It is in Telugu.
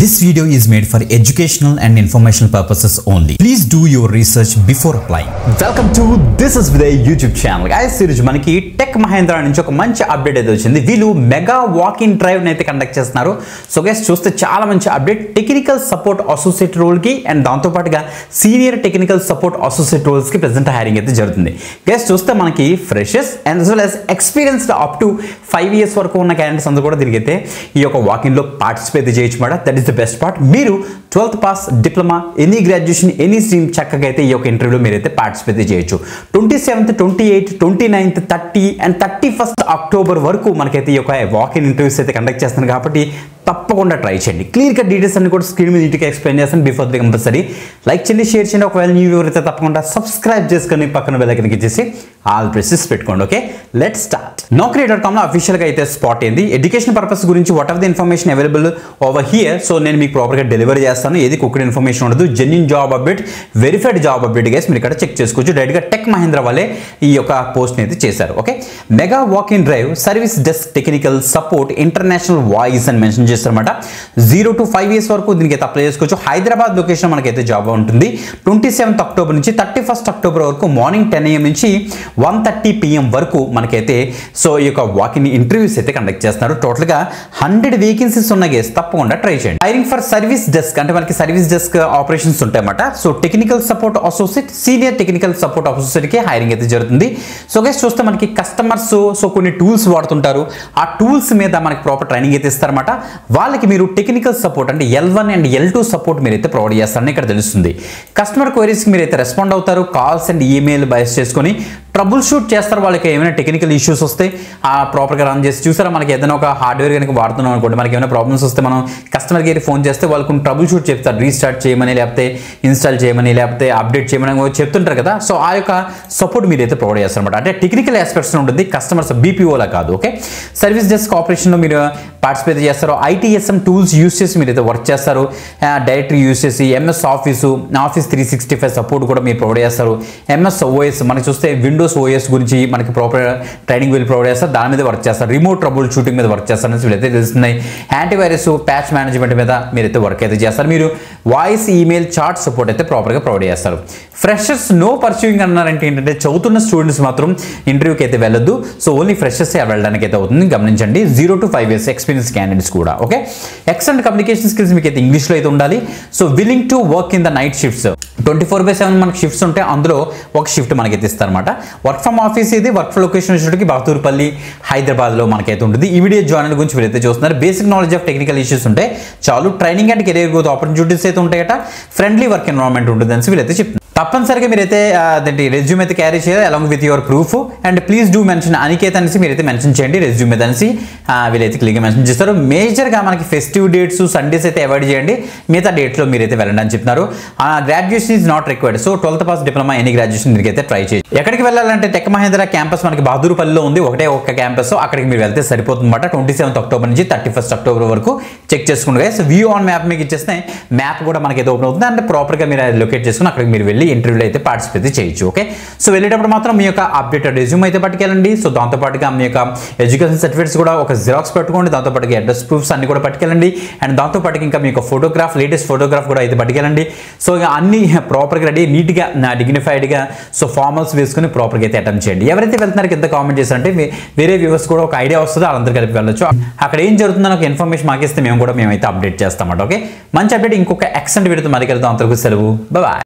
This video is made for educational and informational purposes only. Please do your research before applying. Welcome to This is Videy YouTube channel. Guys, ఈరోజు మనకి టెక్ మహేంద్ర నుంచి ఒక మంచి అప్డేట్ అయితే వచ్చింది. వీళ్ళు మెగా వాక్-ఇన్ డ్రైవ్ అయితే కండక్ట్ చేస్తున్నారు. సో గైస్ చూస్తే చాలా మంచి update. Technical support associate role కి అండ్ దాంతో పాటుగా senior technical support associate roles కి ప్రెజెంట్ హైరింగ్ అయితే జరుగుతుంది. గైస్ చూస్తే మనకి freshers and as well as experienced up to 5 years వరకు ఉన్న క్యాండిడేట్స్ అందరూ కూడా దీనికైతే ఈ యొక్క వాక్-ఇన్ లో పార్టిసిపేట్ చేయొచ్చు మాట. That is the best part. మీరు 12th pass, diploma, any graduation, any stream చక్కగా అయితే ఈ యొక్క ఇంటర్వ్యూలో మీరైతే పార్టిసిపేట్ చేయొచ్చు. 27th, 28th, 29th, 30 and 31st October వరకు మనకైతే ఈ యొక్క వాక్-ఇన్ ఇంటర్వ్యూస్ అయితే కండక్ట్ చేస్తున్నారు కాబట్టి తప్పకుండా ట్రై చేయండి. క్లియర్ గా డీటెయిల్స్ అన్ని కూడా స్క్రీన్ మీద నీట్గా ఎక్స్ప్లెయిన్ చేస్తాను. బిఫోర్ ది కంపల్సరీ లైక్ చేయండి, షేర్ చేయండి. ఒకవేళ న్యూ వ్యూవర్ అయితే తప్పకుండా సబ్స్క్రైబ్ చేసుకొని పక్కన బెల్ ఐకాన్ ఇచ్చేసి ఆల్ ప్రెసెస్ పెట్టుకోండి. Okay, let's start. naukri.com లో అఫీషియల్ గా అయితే స్పాట్ అయింది. ఎడ్యుకేషన్ పర్పస్ గురించి what of the information available over here. So నేను మీకు ప్రాపర్ గా డెలివరీ చేస్తాను. ఏది కుక్కడ్ ఇన్ఫర్మేషన్ ఉండదు. Genuine job update, verified job update guys మీరు ఇక్కడ చెక్ చేసుకోవచ్చు. డైరెక్ట్ గా టెక్ మహేంద్ర వాళ్ళే ఈ యొక్క పోస్ట్ అయితే చేశారు. Okay, mega walk in drive service desk technical support international voice అని మెన్షన్ చేస్తారన్నమాట. 0 to 5 years వరకు దీనికి అయితే అప్లై చేసుకోవచ్చు. హైదరాబాద్ లొకేషన్ మనకైతే జాబ్ ఉంటుంది. 27th అక్టోబర్ నుంచి 31st అక్టోబర్ వరకు మార్నింగ్ 10 AM నుంచి 1:30 PM వరకు మనకైతే సో ఈ యొక్క వాక్-ఇన్ ఇంటర్వ్యూస్ అయితే కండక్ట్ చేస్తున్నారు. టోటల్ గా 100 వేకెన్సీస్ ఉన్న గేస్ తప్పకుండా ట్రై చేయండి. హైరింగ్ ఫర్ సర్వీస్ డెస్క్ అంటే మనకి సర్వీస్ డెస్క్ ఆపరేషన్స్ ఉంటాయన్నమాట. So technical support associate, senior technical support associate కి హైరింగ్ అయితే జరుగుతుంది. సో గైస్ చూస్తే మనకి కస్టమర్స్ సో కొన్ని టూల్స్ వాడుతుంటారు. ఆ టూల్స్ మీద మనకి ప్రాపర్ ట్రైనింగ్ అయితే ఇస్తారన్నమాట. వాళ్ళకి మీరు టెక్నికల్ సపోర్ట్ అంటే L1 అండ్ L2 సపోర్ట్ మీరైతే ప్రొవైడ్ చేస్తారని ఇక్కడ తెలుస్తుంది. కస్టమర్ క్వైరీస్కి మీరైతే రెస్పాండ్ అవుతారు. కాల్స్ అండ్ ఈమెయిల్ బేస్ చేసుకొని ట్రబుల్ షూట్ చేస్తారు. వాళ్ళకి ఏమైనా టెక్నికల్ ఇష్యూస్ వస్తే ఆ ప్రాపర్గా రన్ చేసి చూసారా. మనకి ఏదైనా ఒక హార్డ్వేర్ కనుక వాడుతున్నాం అనుకోండి, మనకి ఏమైనా ప్రాబ్లమ్స్ వస్తే మనం కస్టమర్ కేర్ ఫోన్ చేస్తే వాళ్ళకు ట్రబుల్ షూట్ చెప్తారు. రీస్టార్ట్ చేయమని, లేకపోతే ఇన్స్టాల్ చేయమని, లేకపోతే అప్డేట్ చేయమని చెప్తుంటారు కదా. సో ఆ యొక్క సపోర్ట్ మీరైతే ప్రొవైడ్ చేస్తారన్నమాట. అంటే టెక్నికల్ ఆస్పెక్ట్స్ ఉంటుంది, కస్టమర్స్ బీపీఓలా కాదు. ఓకే, సర్వీస్ డెస్క్ ఆపరేషన్లో మీరు పార్టిసిపేట్ చేస్తారు. ITSM టూల్స్ యూస్ చేసి మీరైతే వర్క్ చేస్తారు. డైరెక్టరీ యూస్ చేసి MS ఆఫీసు, ఆఫీస్ 365 సపోర్ట్ కూడా మీరు ప్రొవైడ్ చేస్తారు. MS OS మనకి చూస్తే విండోస్ OS గురించి మనకి ప్రాపర్ ట్రైనింగ్ వీళ్ళు ప్రొవైడ్ చేస్తారు. దాని మీద వర్క్ చేస్తారు. రిమోట్ ట్రబుల్ షూటింగ్ మీద వర్క్ చేస్తారు అనేసి వీళ్ళైతే తెలుస్తున్నాయి. యాంటీవైరస్, ప్యాచ్ మేనేజ్మెంట్ మీద మీరైతే వర్క్ అయితే చేస్తారు. మీరు వాయిస్, ఈమెయిల్, చాట్ సపోర్ట్ అయితే ప్రాపర్గా ప్రొవైడ్ చేస్తారు. ఫ్రెషర్స్ నో పర్సూయింగ్ అన్నారంటే ఏంటంటే చదువుతున్న స్టూడెంట్స్ మాత్రం ఇంటర్వ్యూకి అయితే వెళ్ళొద్దు. సో ఓన్లీ ఫ్రెషర్స్ వెళ్ళడానికి అయితే అవుతుంది, గమనించండి. 0 to 5 years ఎక్స్పీరియన్స్ క్యాండిడేట్స్ కూడా. ఓకే, ఎక్సలెంట్ కమ్యూనికేషన్ స్కిల్స్ మీకు అయితే ఇంగ్లీష్లో అయితే ఉండాలి. So willing to work in the night shifts 24/7 మనకి షిఫ్ట్స్ ఉంటే అందులో ఒక షిఫ్ట్ మనకైతే ఇస్తారన్నమాట. వర్క్ ఫ్రమ్ ఆఫీస్ ఇది. వర్క్ ఫ్రమ్ లొకేషన్ వచ్చేటికి బాతూరుపల్లి, హైదరాబాద్లో మనకైతే ఉంటుంది. ఇమీడియట్ జాయిన్ గురించి వీరైతే చూస్తున్నారు. Basic knowledge of technical issues ఉంటే చాలు. Training and career growth opportunities అయితే ఉంటాయట. ఫ్రెండ్లీ వర్క్ ఎన్విరాన్మెంట్ ఉంటుంది అని వీళ్ళైతే చెప్తున్నారు. తప్పనిసరిగా మీరైతే అదేంటి రెజ్యూమ్ అయితే క్యారీ చేయాలి along with your proof. And please do mention Aniket అనేసి మీరైతే మెన్షన్ చేయండి రెజ్యూమ్ మీద అనేసి వీళ్ళైతే క్లియర్గా మెన్షన్ చేస్తారు. మేజర్గా మనకి ఫెస్టివ్ డేట్స్, సండేస్ అయితే అవాయిడ్ చేయండి. మిగతా డేట్స్లో మీరైతే వెళ్ళండి అని చెప్తున్నారు. Graduation is not required. So 12th pass, diploma, any graduation మీరైతే ట్రై చేయండి. ఎక్కడికి వెళ్ళాలంటే టెక్ మహేంద్ర క్యాంపస్ మనకి బహదూర్పల్లిలో ఉంది. ఒక్క క్యాంపస్. అక్కడికి మీరు వెళ్తే సరిపోతుందన్నమాట. 27th అక్టోబర్ నుంచి 31st అక్టోబర్ వరకు చెక్ చేసుకుంటే వ్యూ ఆన్ మ్యాప్ మీకు ఇచ్చేస్తే మ్యాప్ కూడా మనకైతే ఓపెన్ అవుతుంది. అంటే ప్రాపర్గా మీరు లొకేట్ చేసుకుని అక్కడికి మీరు వెళ్ళి ఇంటర్వ్యూలో అయితే పార్టిసిపేట్ చేయొచ్చు. ఓకే, సో వెళ్ళేటప్పుడు మాత్రం మీ యొక్క అప్డేటెడ్ రెజ్యూమ్ అయితే పట్టుకెళ్ళండి. సో దాంతోపాటుగా మీ యొక్క ఎడ్యుకేషన్ సర్టిఫికేట్స్ కూడా ఒక జిరాక్స్ పెట్టుకోండి. దాంతోపాటుగా అడ్రస్ ప్రూఫ్స్ అన్ని కూడా పట్టుకెళ్ళండి. అండ్ దాంతోపాటుగా ఇంకా మీ యొక్క ఫోటోగ్రాఫ్, లేటెస్ట్ ఫోటోగ్రాఫ్ కూడా అయితే పట్టుకెళ్ళండి. సో ఇక అన్ని ప్రాపర్గా రెడీ, నీట్గా, డిగ్నిఫైడ్గా సో ఫార్మల్స్ వేసుకుని ప్రాపర్గా అయితే అటెంప్ట్ చేయండి. ఎవరైతే వెళ్తున్నారో కింద కామెంట్ చేశారంటే వేరే వ్యూవర్స్ కూడా ఒక ఐడియా వస్తుంది, వాళ్ళందరూ కలిపి వెళ్ళొచ్చు. అక్కడ ఏం జరుగుతుందో ఒక ఇన్ఫర్మేషన్ మాకిస్తే మేమైతే అప్డేట్ చేస్తామన్నమాట. ఓకే, మంచి అప్డేట్ ఇంకొక ఎక్సలెంట్ వీడియోతో మళ్ళీ కలుద్దాం. అంతవరకు సెలవు, బాయ్.